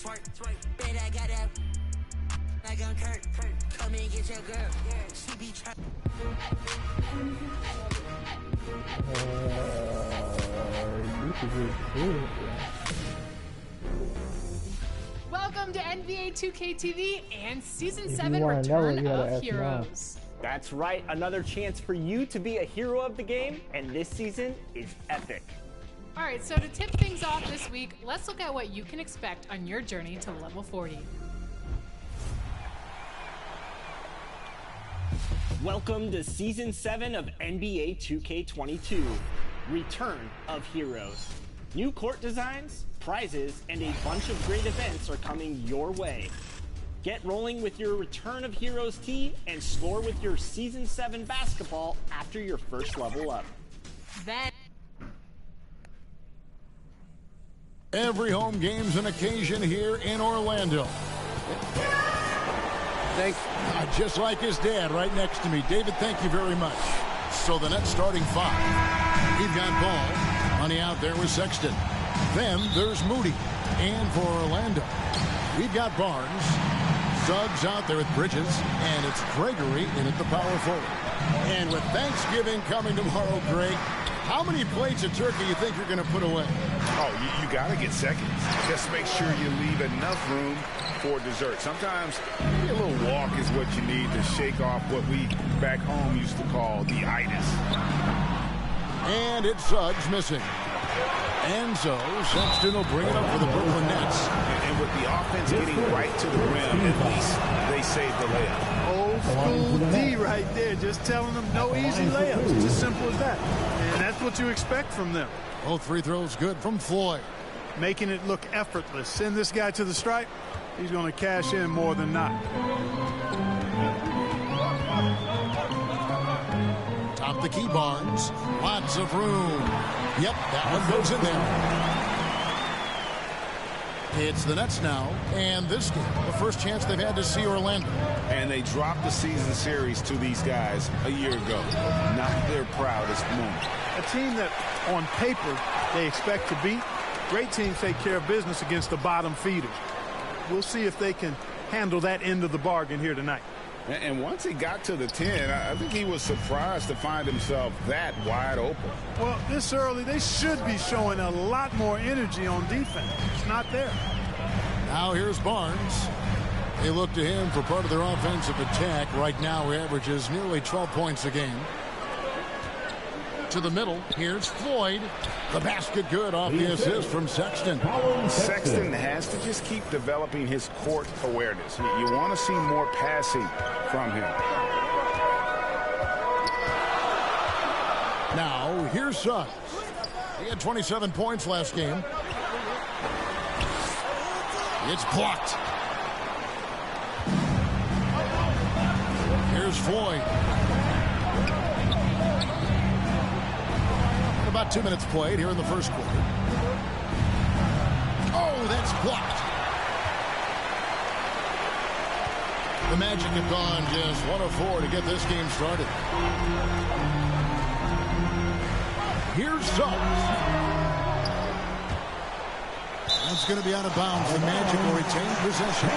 Bet I got that like I'm Kurt. Come and get your girl. She be trying. Welcome to NBA 2K TV and Season 7 Return of Heroes. That's right, another chance for you to be a hero of the game, and this season is epic. Alright, so to tip things off this week, let's look at what you can expect on your journey to level 40. Welcome to Season 7 of NBA 2K22, Return of Heroes. New court designs, prizes, and a bunch of great events are coming your way. Get rolling with your Return of Heroes tee and score with your Season 7 basketball after your first level up. Then every home game's an occasion here in Orlando. Thanks. Just like his dad right next to me. David, thank you very much. So the Nets starting five. We've got Ball. Money out there with Sexton. Then there's Moody. And for Orlando, we've got Barnes. Suggs out there with Bridges. And it's Gregory in at the power forward. And with Thanksgiving coming tomorrow, Greg, how many plates of turkey you think you're going to put away? Oh, you got to get seconds. Just make sure you leave enough room for dessert. Sometimes a little walk is what you need to shake off what we back home used to call the itis. And it's Suggs missing. And so Sexton will bring it up for the Brooklyn Nets. And with the offense getting right to the rim, at least they saved the layup. Old school D right there, just telling them no easy layups. It's as simple as that. And that's what you expect from them. Both free throws good from Floyd. Making it look effortless. Send this guy to the stripe. He's going to cash in more than not. Top the key, Barnes. Lots of room. Yep, that one goes in there. It's the Nets now, and this game, the first chance they've had to see Orlando. And they dropped the season series to these guys a year ago. Not their proudest moment. A team that, on paper, they expect to beat. Great teams take care of business against the bottom feeders. We'll see if they can handle that end of the bargain here tonight. And once he got to the 10, I think he was surprised to find himself that wide open. Well, this early, they should be showing a lot more energy on defense. It's not there. Now here's Barnes. They look to him for part of their offensive attack. Right now, he averages nearly 12 points a game. To the middle, here's Floyd. The basket good off the assist from Sexton. Sexton has to just keep developing his court awareness. You want to see more passing from him. Now, here's Suggs. He had 27 points last game. It's blocked. Here's Floyd. About 2 minutes played here in the first quarter. Oh, that's blocked. The Magic have gone just 1 of 4 to get this game started. Here's Suggs. That's going to be out of bounds. The Magic will retain possession.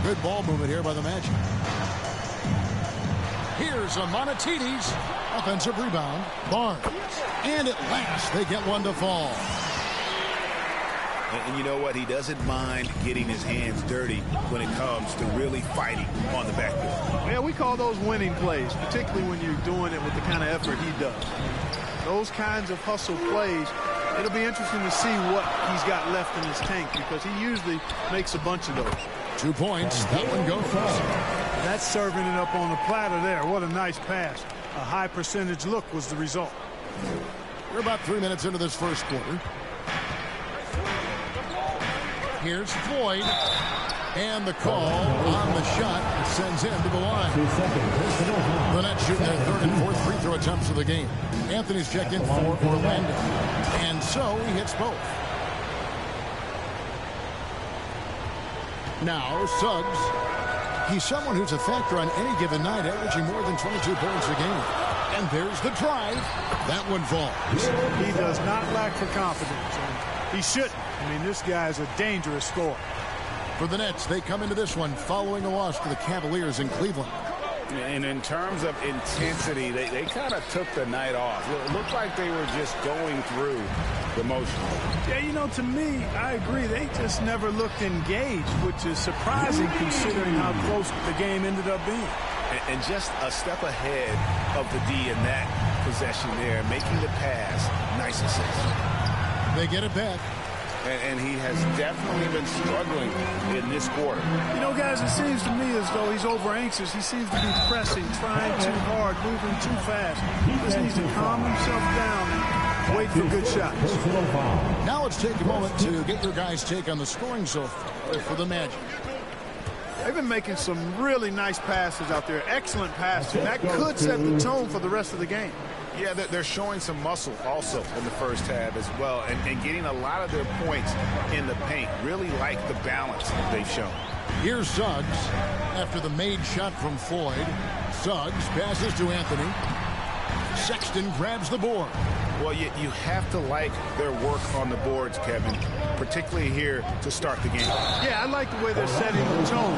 Good ball movement here by the Magic. Here's a Monatides. Offensive rebound. Barnes. And at last, they get one to fall. And you know what? He doesn't mind getting his hands dirty when it comes to really fighting on the backboard. Yeah, we call those winning plays, particularly when you're doing it with the kind of effort he does. Those kinds of hustle plays, it'll be interesting to see what he's got left in his tank because he usually makes a bunch of those. 2 points. That one goes. That's serving it up on the platter there. What a nice pass. A high percentage look was the result. We're about 3 minutes into this first quarter. Here's Floyd. And the call on the shot sends him to the line. The Nets shooting their third and fourth free throw attempts of the game. Anthony's checked in for Orlando. And so he hits both. Now Suggs. He's someone who's a factor on any given night, averaging more than 22 points a game. And there's the drive. That one falls. He does not lack for confidence. And he shouldn't. I mean, this guy is a dangerous scorer. For the Nets, they come into this one following a loss to the Cavaliers in Cleveland. And in terms of intensity, they kind of took the night off. It looked like they were just going through the motions. Yeah, you know, to me, I agree. They just never looked engaged, which is surprising considering how close the game ended up being. And just a step ahead of the D in that possession there, making the pass. Nice assist. They get it back. And he has definitely been struggling in this quarter. You know, guys, it seems to me as though he's over-anxious. He seems to be pressing, trying too hard, moving too fast. He just needs to calm himself down and wait for good shots. Now let's take a moment to get your guys' take on the scoring so far for the Magic. They've been making some really nice passes out there. Excellent passes. That could set the tone for the rest of the game. Yeah, they're showing some muscle also in the first half as well, and getting a lot of their points in the paint. Really like the balance they've shown. Here's Suggs after the made shot from Floyd. Suggs passes to Anthony. Sexton grabs the board. Well, you have to like their work on the boards, Kevin, particularly here to start the game. Yeah, I like the way they're setting the tone.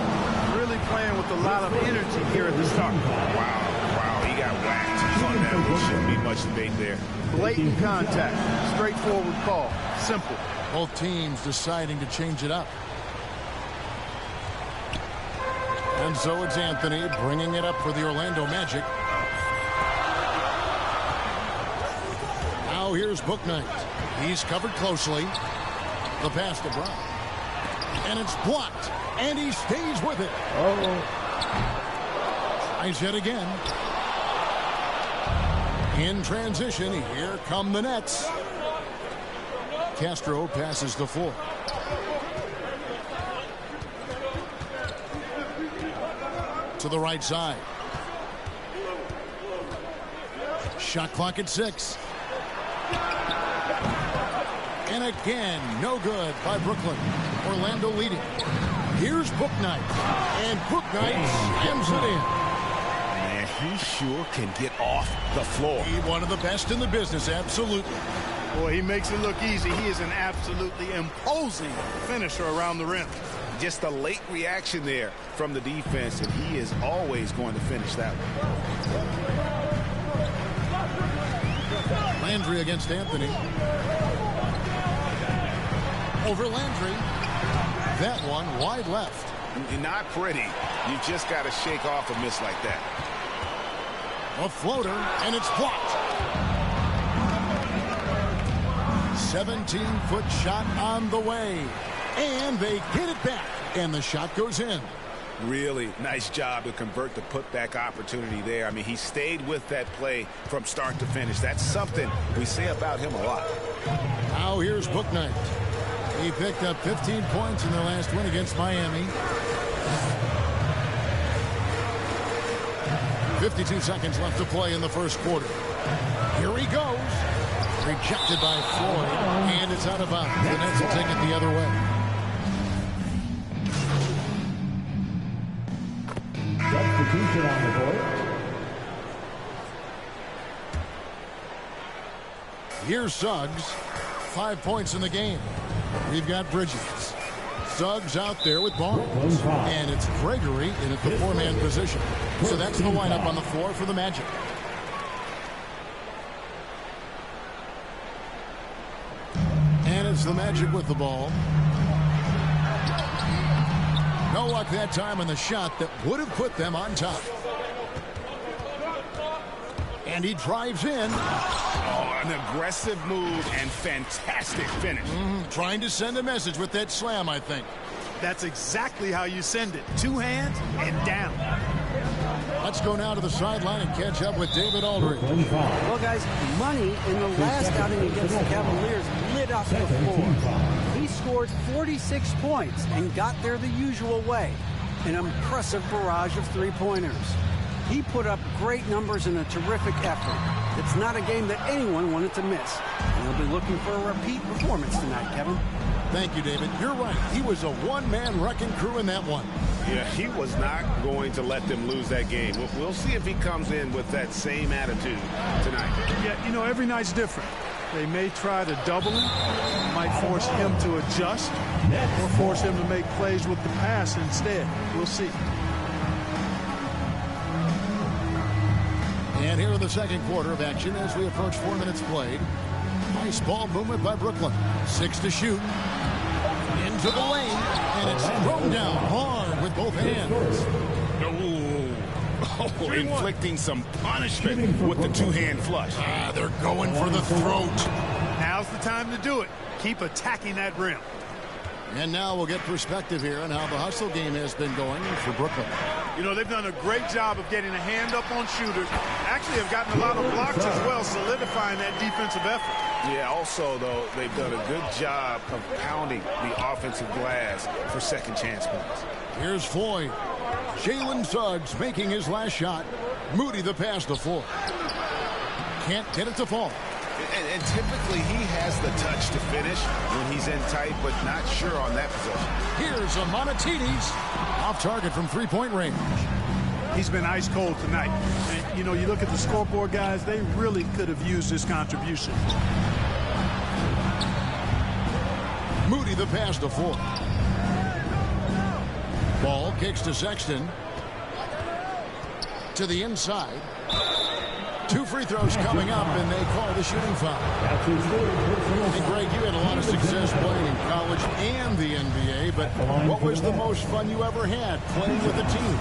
Really playing with a lot of energy here at the start. Wow, he got whacked on that. There shouldn't be much debate there. Blatant contact, straightforward call, simple. Both teams deciding to change it up. And so it's Anthony bringing it up for the Orlando Magic. Now here's Bouknight. He's covered closely. The pass to Brown. And it's blocked. And he stays with it. Tries yet again. In transition, here come the Nets. Castro passes the floor. To the right side. Shot clock at 6. And again, no good by Brooklyn. Orlando leading. Here's Bouknight. And Bouknight slams it in. Man, he sure can get off the floor. He's one of the best in the business, absolutely. Boy, he makes it look easy. He is an absolutely imposing finisher around the rim. Just a late reaction there from the defense, and he is always going to finish that one. Landry against Anthony. Over Landry. That one wide left. Not pretty. You just got to shake off a miss like that. A floater, and it's blocked. 17-foot shot on the way. And they get it back. And the shot goes in. Really nice job to convert the putback opportunity there. I mean, he stayed with that play from start to finish. That's something we say about him a lot. Now here's Bouknight. He picked up 15 points in their last win against Miami. 52 seconds left to play in the first quarter. Here he goes. Rejected by Floyd. And it's out of bounds. The Nets will take it the other way. Substitution on the board. Here's Suggs. 5 points in the game. We've got Bridges. Suggs out there with Barnes. And it's Gregory in at the four-man position. So that's the lineup on the floor for the Magic. And it's the Magic with the ball. No luck that time on the shot that would have put them on top. And he drives in. Oh, an aggressive move and fantastic finish. Trying to send a message with that slam, I think. That's exactly how you send it. Two hands and down. Let's go now to the sideline and catch up with David Aldridge. Well, guys, Money in the last outing against the Cavaliers lit up the floor. He scored 46 points and got there the usual way. An impressive barrage of three-pointers. He put up great numbers in a terrific effort. It's not a game that anyone wanted to miss. And he'll be looking for a repeat performance tonight, Kevin. Thank you, David. You're right. He was a one-man wrecking crew in that one. Yeah, he was not going to let them lose that game. We'll see if he comes in with that same attitude tonight. Yeah, you know, every night's different. They may try to double him, might force him to adjust, or force him to make plays with the pass instead. We'll see. And here in the second quarter of action as we approach 4 minutes played. Nice ball movement by Brooklyn. 6 to shoot. Into the lane. And it's thrown down hard with both hands. Oh, inflicting some punishment with the two-hand flush. They're going for the throat. Now's the time to do it. Keep attacking that rim. And now we'll get perspective here on how the hustle game has been going for Brooklyn. You know, they've done a great job of getting a hand up on shooters. Actually have gotten a lot of blocks as well, solidifying that defensive effort. Yeah, also, though, they've done a good job of pounding the offensive glass for second chance points. Here's Floyd. Jalen Suggs making his last shot. Moody the pass to Floyd. Can't get it to fall. And typically he has the touch to finish when he's in tight, but not sure on that possession. Here's Amonatides. Off target from three-point range. He's been ice cold tonight. And, you know, you look at the scoreboard, guys, they really could have used his contribution. Moody the pass to Floyd. Ball kicks to Sexton. To the inside. 2 free throws coming up, and they call the shooting foul. Hey, Greg, you had a lot of success playing in college and the NBA, but what was the most fun you ever had playing with a team?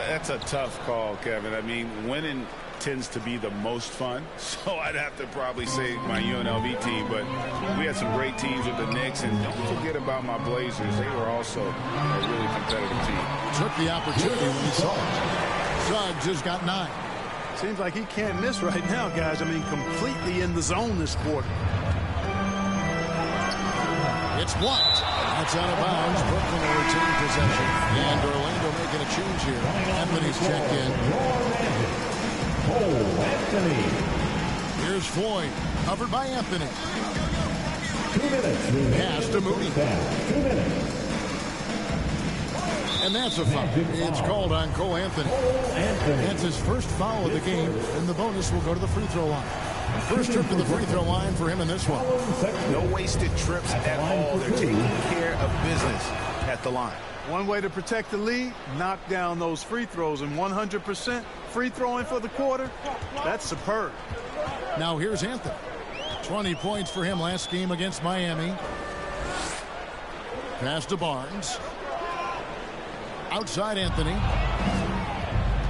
That's a tough call, Kevin. I mean, winning tends to be the most fun, so I'd have to probably say my UNLV team, but we had some great teams with the Knicks, and don't forget about my Blazers. They were also a really competitive team. Took the opportunity when he saw it. Suggs has got 9. Seems like he can't miss right now, guys. I mean, completely in the zone this quarter. It's blocked. That's out of bounds. Brooklyn will retain possession. And Orlando making a change here. Anthony's checked in. Here's Floyd. Covered by Anthony. 2 minutes. Pass to Moody. 2 minutes. And that's a foul. It's called on Cole Anthony. That's his first foul of the game, and the bonus will go to the free throw line. First trip to the free throw line for him in this one. No wasted trips at all. They're taking care of business at the line. One way to protect the lead, knock down those free throws, and 100% free throwing for the quarter, that's superb. Now here's Anthony. 20 points for him last game against Miami. Pass to Barnes. Outside Anthony.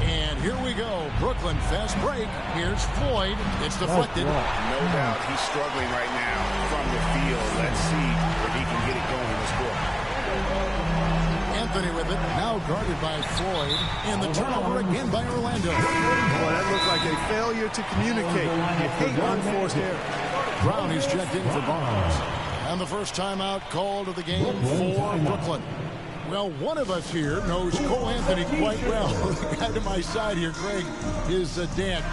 And here we go. Brooklyn fast break. Here's Floyd. It's deflected. No doubt he's struggling right now from the field. Let's see if he can get it going this quarter. Anthony with it. Now guarded by Floyd. And the turnover again by Orlando. Boy, that looked like a failure to communicate. You hate unforced error. Brown is checked in for Barnes. And the first timeout called of the game for Brooklyn. Well, one of us here knows Cole Anthony quite well. The guy to my side here, Greg, is dad.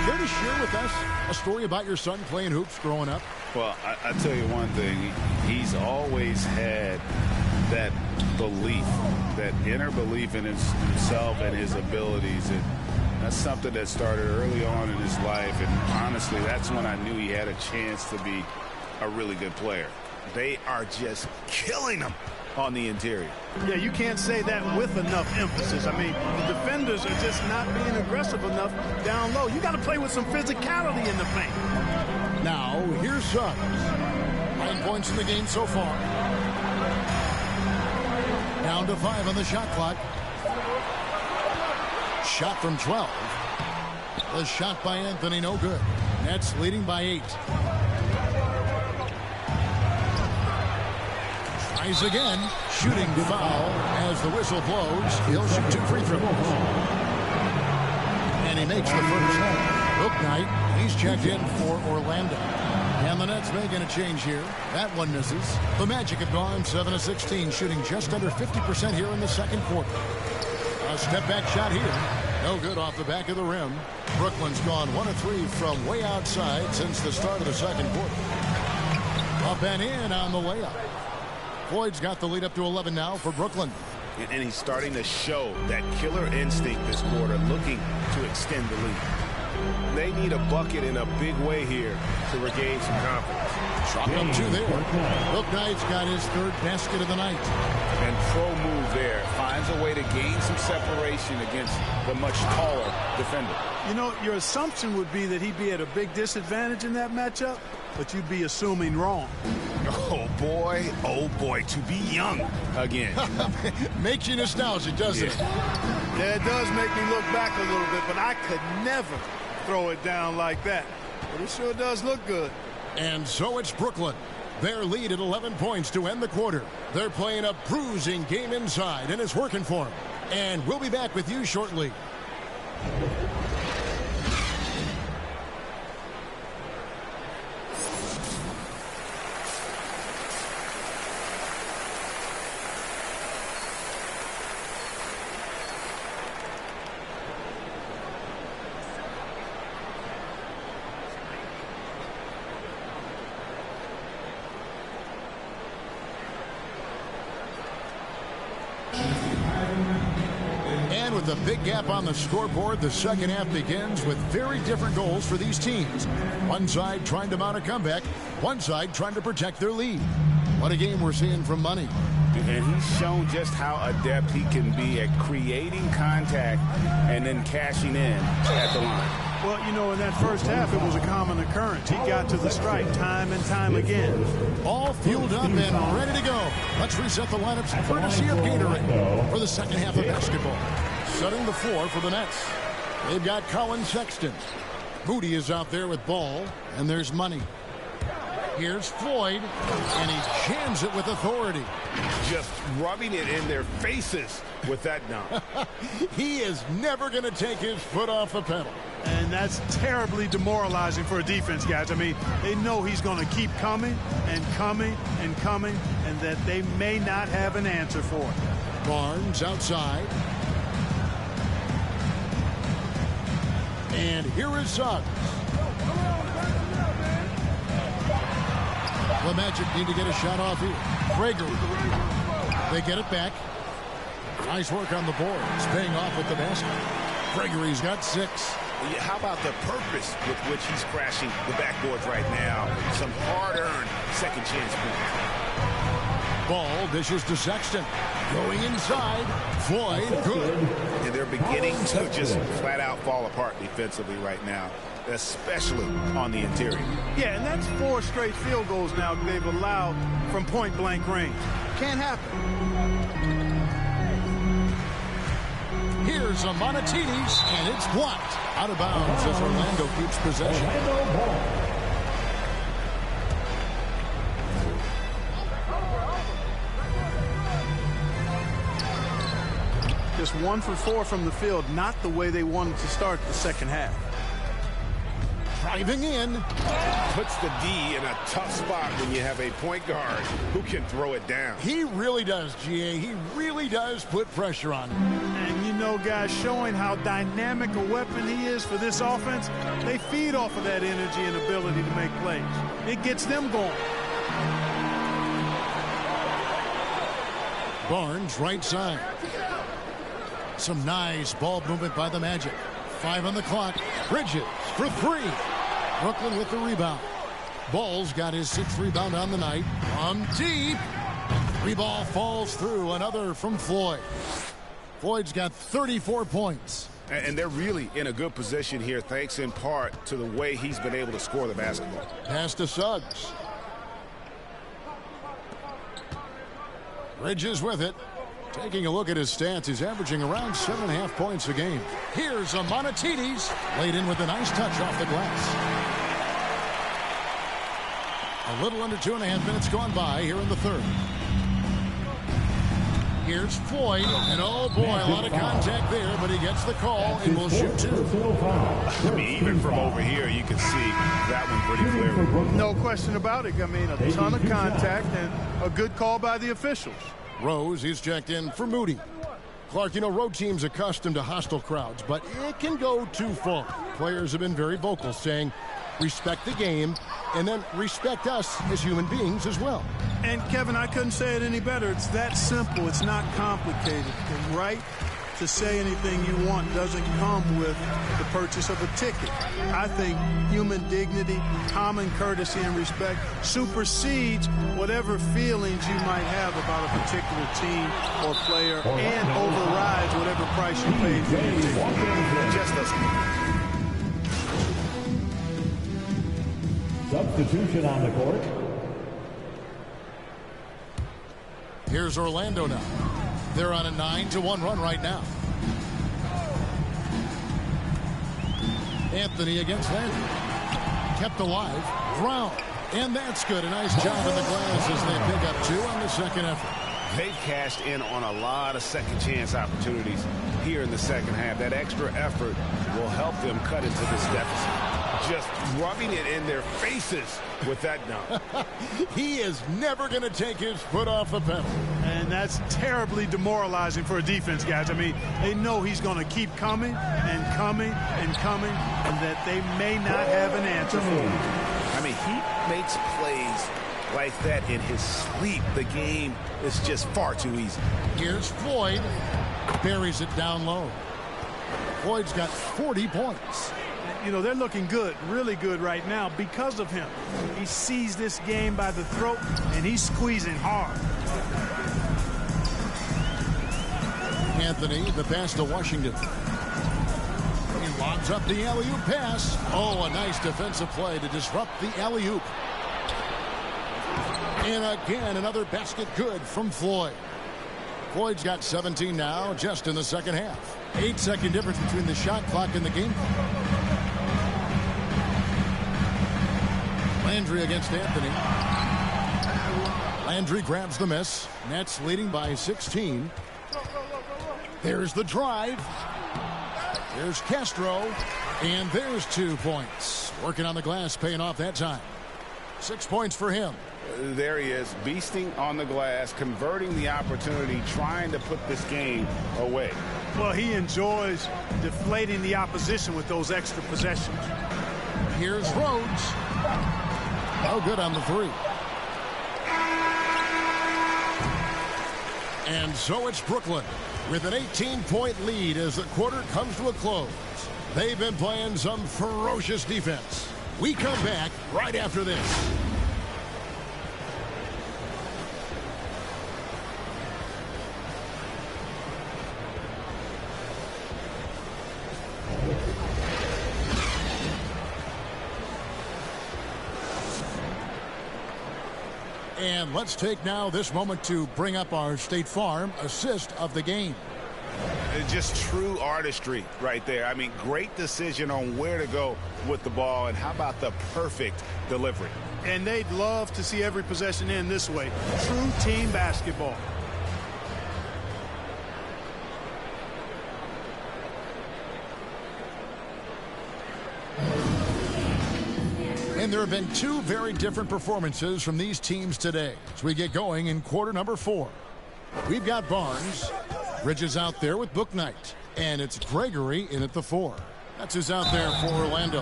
Care to share with us a story about your son playing hoops growing up? Well, I tell you one thing. He's always had that belief, that inner belief in himself and his abilities. And that's something that started early on in his life. And honestly, that's when I knew he had a chance to be a really good player. They are just killing him on the interior. Yeah, you can't say that with enough emphasis. I mean, the defenders are just not being aggressive enough down low. You got to play with some physicality in the paint. Now, here's Suggs. 9 points in the game so far. Down to 5 on the shot clock. Shot from 12. The shot by Anthony, no good. Nets leading by 8. Tries again. Shooting foul as the whistle blows. He'll shoot 2 free throws. And he makes the first. Bouknight, he's checked in for Orlando. And the Nets making a change here. That one misses. The Magic have gone 7 of 16, shooting just under 50% here in the second quarter. A step-back shot here. No good off the back of the rim. Brooklyn's gone 1 of 3 from way outside since the start of the second quarter. Up and in on the layup. Floyd's got the lead up to 11 now for Brooklyn. And he's starting to show that killer instinct this quarter, looking to extend the lead. They need a bucket in a big way here to regain some confidence. Shotgun 2 there. Book Knight's got his third basket of the night. And pro move there. Finds a way to gain some separation against the much taller defender. You know, your assumption would be that he'd be at a big disadvantage in that matchup, but you'd be assuming wrong. Oh boy, to be young again. Makes you nostalgic, doesn't it? Yeah, it does make me look back a little bit, but I could never throw it down like that. But it sure does look good. And so it's Brooklyn. Their lead at 11 points to end the quarter. They're playing a bruising game inside, and it's working for them. And we'll be back with you shortly. With a big gap on the scoreboard, the second half begins with very different goals for these teams. One side trying to mount a comeback, one side trying to protect their lead. What a game we're seeing from Money. And he's shown just how adept he can be at creating contact and then cashing in at the line. Well, you know, in that first half, it was a common occurrence. He got to the strike time and time again. All fueled up and ready to go. Let's reset the lineups courtesy of Gatorade for the second half of basketball. Setting the floor for the Nets. They've got Colin Sexton. Moody is out there with ball, and there's Money. Here's Floyd, and he jams it with authority. Just rubbing it in their faces with that dunk. He is never going to take his foot off the pedal. And that's terribly demoralizing for a defense, guys. I mean, they know he's going to keep coming and coming and coming, and that they may not have an answer for it. Barnes outside. And here is Suggs. The Magic need to get a shot off here. Gregory. They get it back. Nice work on the boards. Paying off with the basket. Gregory's got 6. How about the purpose with which he's crashing the backboards right now? Some hard-earned second chance points. Ball dishes to Sexton. Going inside. Floyd, good. And they're beginning to just flat-out fall apart defensively right now, especially on the interior. Yeah, and that's 4 straight field goals now they've allowed from point-blank range. Can't happen. Here's a Monatides, and it's blocked. Out of bounds as Orlando keeps possession. Just 1 for 4 from the field, not the way they wanted to start the second half. Driving in. Puts the D in a tough spot when you have a point guard who can throw it down. He really does, GA. He really does put pressure on him. And you know, guys, showing how dynamic a weapon he is for this offense, they feed off of that energy and ability to make plays. It gets them going. Barnes, right side. Some nice ball movement by the Magic. 5 on the clock. Bridges for 3. Brooklyn with the rebound. Ball's got his 6th rebound on the night. From deep. 3 ball falls through. Another from Floyd. Floyd's got 34 points. And they're really in a good position here, thanks in part to the way he's been able to score the basketball. Pass to Suggs. Bridges with it. Taking a look at his stats, he's averaging around 7.5 points a game. Here's a Monatides. Laid in with a nice touch off the glass. A little under 2.5 minutes gone by here in the third. Here's Floyd, and oh boy, a lot of contact there, but he gets the call and will shoot 2. I mean, even from over here, you can see that one pretty clearly. No question about it. I mean, a ton of contact and a good call by the officials. Rose, he's checked in for Moody. Clark, you know, road teams accustomed to hostile crowds, but it can go too far. Players have been very vocal, saying, respect the game, and then respect us as human beings as well. And, Kevin, I couldn't say it any better. It's that simple. It's not complicated. The right to say anything you want doesn't come with the purchase of a ticket. I think human dignity, common courtesy, and respect supersedes whatever feelings you might have about a particular team or player and overrides whatever price you paid for the ticket. Just us. Substitution on the court. Here's Orlando now. They're on a 9-1 run right now. Anthony against Landry. Kept alive. Brown. And that's good. A nice job in the glass as they pick up 2 on the second effort. They've cashed in on a lot of second chance opportunities here in the second half. That extra effort will help them cut into this deficit. Just rubbing it in their faces with that dunk. He is never going to take his foot off the pedal. And that's terribly demoralizing for a defense, guys. I mean, they know he's going to keep coming and coming and coming, and that they may not have an answer for him. I mean, he makes plays like that in his sleep. The game is just far too easy. Here's Floyd. Buries it down low. Floyd's got 40 points. You know, they're looking good, really good right now because of him. He sees this game by the throat, and he's squeezing hard. Anthony, the pass to Washington. He lobs up the alley-oop pass. Oh, a nice defensive play to disrupt the alley-oop. And again, another basket good from Floyd. Floyd's got 17 now, just in the second half. 8-second difference between the shot clock and the game clock. Landry against Anthony. Landry grabs the miss. Nets leading by 16. There's the drive. There's Castro. And there's 2 points. Working on the glass, paying off that time. 6 points for him. There he is, beasting on the glass, converting the opportunity, trying to put this game away. Well, he enjoys deflating the opposition with those extra possessions. Here's Rhodes. No good on the 3. And so it's Brooklyn with an 18-point lead as the quarter comes to a close. They've been playing some ferocious defense. We come back right after this. And let's take now this moment to bring up our State Farm assist of the game. It's just true artistry right there. I mean, great decision on where to go with the ball, and how about the perfect delivery. And they'd love to see every possession end this way. True team basketball. And there have been 2 very different performances from these teams today as we get going in quarter number 4. We've got Barnes. Bridges out there with Bouknight. And it's Gregory in at the 4. That's who's out there for Orlando.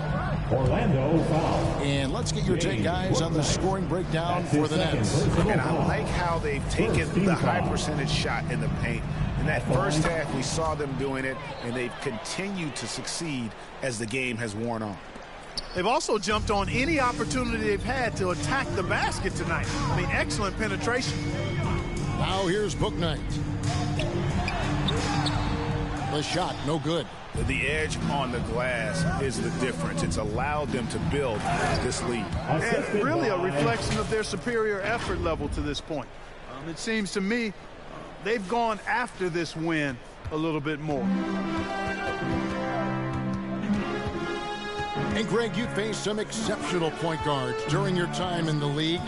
Orlando foul. And let's get your take, guys, on the scoring breakdown for the Nets. And I like how they've taken the high percentage shot in the paint. In that first half, we saw them doing it, and they've continued to succeed as the game has worn on. They've also jumped on any opportunity they've had to attack the basket tonight. I mean, excellent penetration. Now here's Bouknight. The shot, no good. The edge on the glass is the difference. It's allowed them to build this lead. And really a reflection of their superior effort level to this point. It seems to me they've gone after this win a little bit more. And Greg, you faced some exceptional point guards during your time in the league,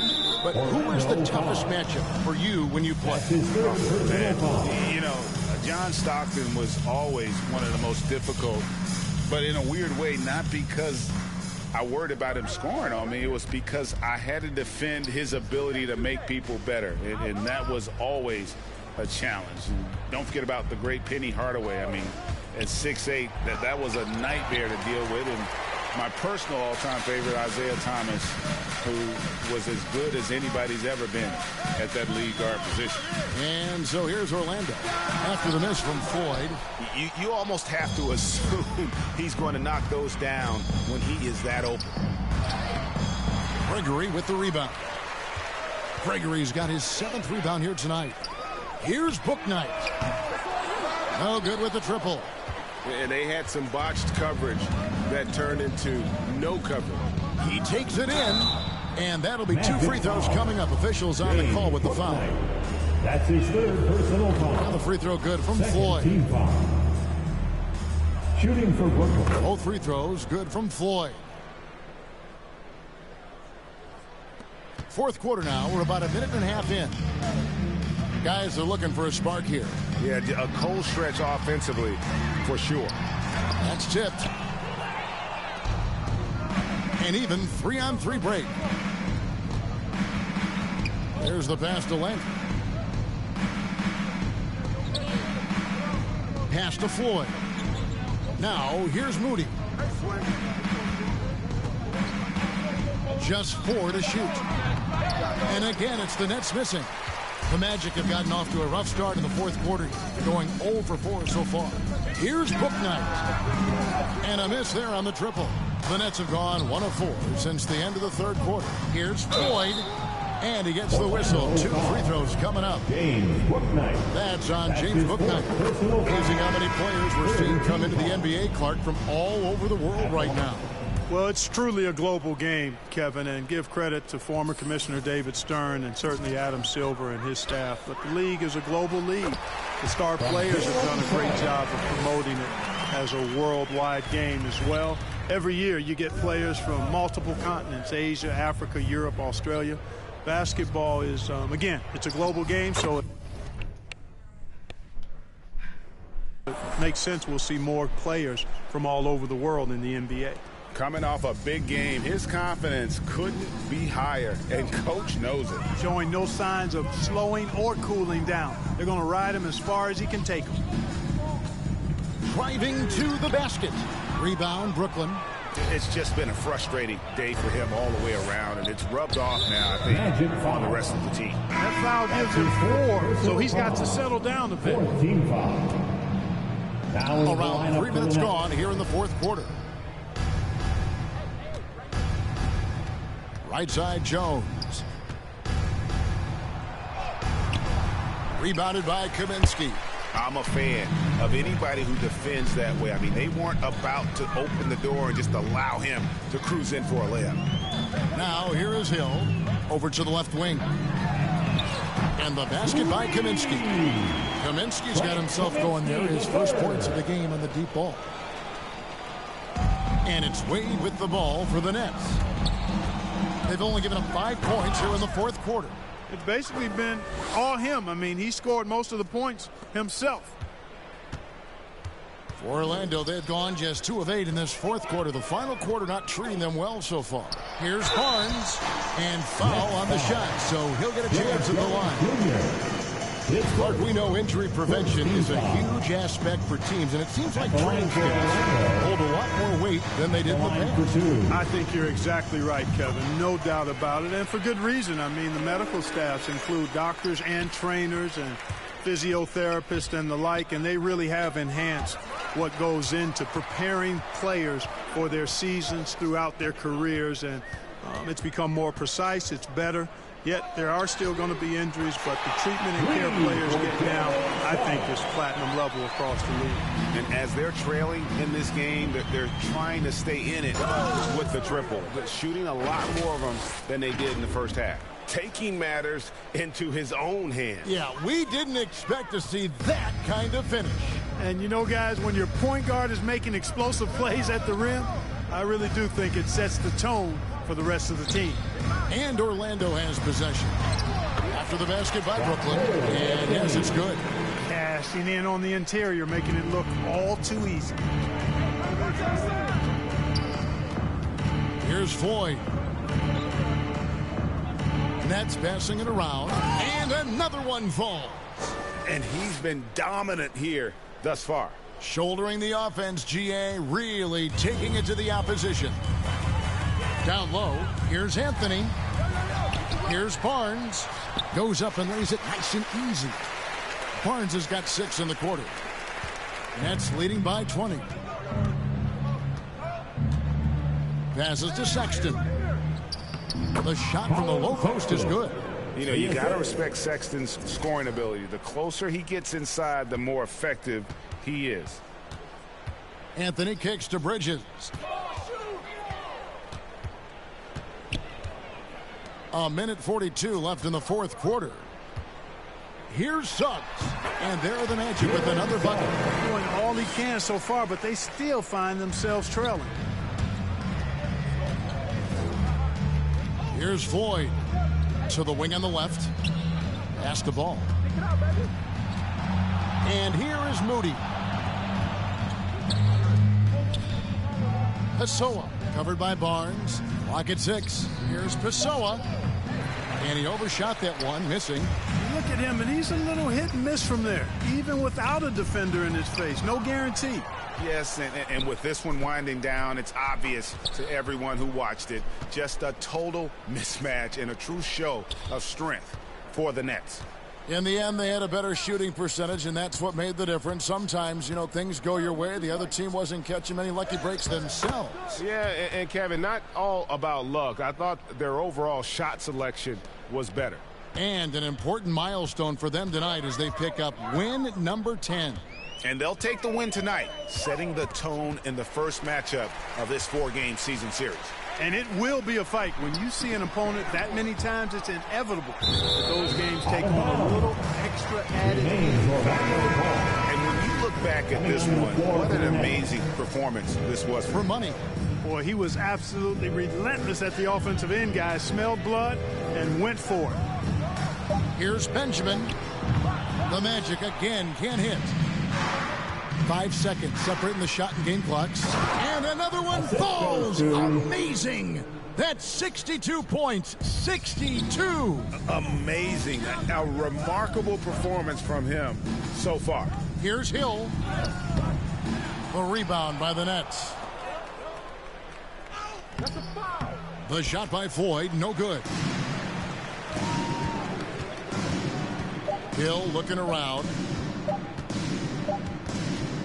but who was the toughest matchup for you when you played? You know, John Stockton was always one of the most difficult, but in a weird way, not because I worried about him scoring on me. It was because I had to defend his ability to make people better, and that was always a challenge. And don't forget about the great Penny Hardaway. I mean, at 6'8", that was a nightmare to deal with. And my personal all-time favorite, Isaiah Thomas, who was as good as anybody's ever been at that lead guard position. And so here's Orlando after the miss from Floyd. You almost have to assume he's going to knock those down when he is that open. Gregory with the rebound. Gregory's got his 7th rebound here tonight. Here's Bouknight. No good with the triple. And they had some botched coverage that turned into no coverage. He takes it in, and that'll be 2 free throws coming up. Officials on the call with the foul. That's his 3rd personal foul. Now the free throw good from Second Floyd. Team foul. Shooting for Brooklyn. Both free throws good from Floyd. 4th quarter now. We're about a minute and a half in. Guys are looking for a spark here. Yeah, a cold stretch offensively for sure. That's tipped. And even 3-on-3 break. There's the pass to Lent. Pass to Floyd. Now here's Moody. Just 4 to shoot. And again, it's the Nets missing. The Magic have gotten off to a rough start in the 4th quarter, going 0 for 4 so far. Here's Bouknight. And a miss there on the triple. The Nets have gone 1 of 4 since the end of the 3rd quarter. Here's Floyd. And he gets the whistle. 2 free throws coming up. James Bouknight. That's on James Bouknight. Amazing how many players we're seeing come into the NBA, Clark, from all over the world right now. Well, it's truly a global game, Kevin, and give credit to former Commissioner David Stern and certainly Adam Silver and his staff. But the league is a global league. The star players have done a great job of promoting it as a worldwide game as well. Every year you get players from multiple continents, Asia, Africa, Europe, Australia. Basketball is, again, it's a global game, so it makes sense we'll see more players from all over the world in the NBA. Coming off a big game, his confidence couldn't be higher, and Coach knows it. Showing no signs of slowing or cooling down. They're going to ride him as far as he can take him. Driving to the basket. Rebound, Brooklyn. It's just been a frustrating day for him all the way around, and it's rubbed off now, I think, on the rest of the team. That foul gives him 4, so he's got to settle down a bit. 4th team foul. Now around 3 minutes gone here in the 4th quarter. Right side, Jones. Rebounded by Kaminsky. I'm a fan of anybody who defends that way. I mean, they weren't about to open the door and just allow him to cruise in for a layup. Now here is Hill over to the left wing. And the basket by Kaminsky. Kaminsky's got himself going there. His first points of the game on the deep ball. And it's Wade with the ball for the Nets. They've only given up 5 points here in the 4th quarter. It's basically been all him. I mean, he scored most of the points himself. For Orlando, they've gone just 2 of 8 in this 4th quarter. The final quarter not treating them well so far. Here's Barnes, and foul on the shot, so he'll get a chance at the line. Clark, we know injury prevention is a huge aspect for teams, and it seems like training camps hold a lot more weight than they did in the past. I think you're exactly right, Kevin. No doubt about it, and for good reason. I mean, the medical staffs include doctors and trainers and physiotherapists and the like, and they really have enhanced what goes into preparing players for their seasons throughout their careers, and it's become more precise. It's better. Yet there are still going to be injuries, but the treatment and care players get now, I think, is platinum level across the league. And as they're trailing in this game, they're trying to stay in it with the triple, but shooting a lot more of them than they did in the first half. Taking matters into his own hands. Yeah, we didn't expect to see that kind of finish. And you know, guys, when your point guard is making explosive plays at the rim, I really do think it sets the tone for the rest of the team. And Orlando has possession. After the basket by Brooklyn. And yes, it's good. Cashing in on the interior, making it look all too easy. Here's Floyd. Nets passing it around. And another one falls. And he's been dominant here thus far. Shouldering the offense, GA really taking it to the opposition. Down low, here's Anthony. Here's Barnes. Goes up and lays it nice and easy. Barnes has got 6 in the quarter. Nets leading by 20. Passes to Sexton. The shot from the low post is good. You know, you got to respect Sexton's scoring ability. The closer he gets inside, the more effective he is. Anthony kicks to Bridges. A minute 42 left in the fourth quarter. Here's Suggs. And there are the Magic with another bucket. Doing all he can so far, but they still find themselves trailing. Here's Floyd. To the wing on the left. Pass the ball. And here is Moody. Pessoa covered by Barnes. Clock at 6. Here's Pessoa. And he overshot that one, missing. Look at him, and he's a little hit and miss from there, even without a defender in his face. No guarantee. Yes, and with this one winding down, it's obvious to everyone who watched it. Just a total mismatch and a true show of strength for the Nets. In the end, they had a better shooting percentage, and that's what made the difference. Sometimes, you know, things go your way. The other team wasn't catching many lucky breaks themselves. Yeah, and Kevin, not all about luck. I thought their overall shot selection was better. And an important milestone for them tonight as they pick up win number 10. And they'll take the win tonight, setting the tone in the first matchup of this 4-game season series. And it will be a fight. When you see an opponent that many times, it's inevitable that those games take on a little extra added. And when you look back at this one, what an amazing performance this was for money. Boy, he was absolutely relentless at the offensive end, guys. Smelled blood and went for it. Here's Benjamin. The Magic again can't hit. 5 seconds separating the shot and game clocks. And another one falls. Amazing. That's 62 points. 62. Amazing. A remarkable performance from him so far. Here's Hill. The rebound by the Nets. The shot by Floyd, no good. Hill looking around.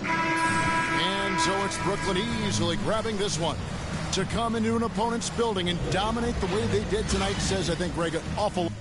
And so it's Brooklyn easily grabbing this one. To come into an opponent's building and dominate the way they did tonight says, I think, Greg, an awful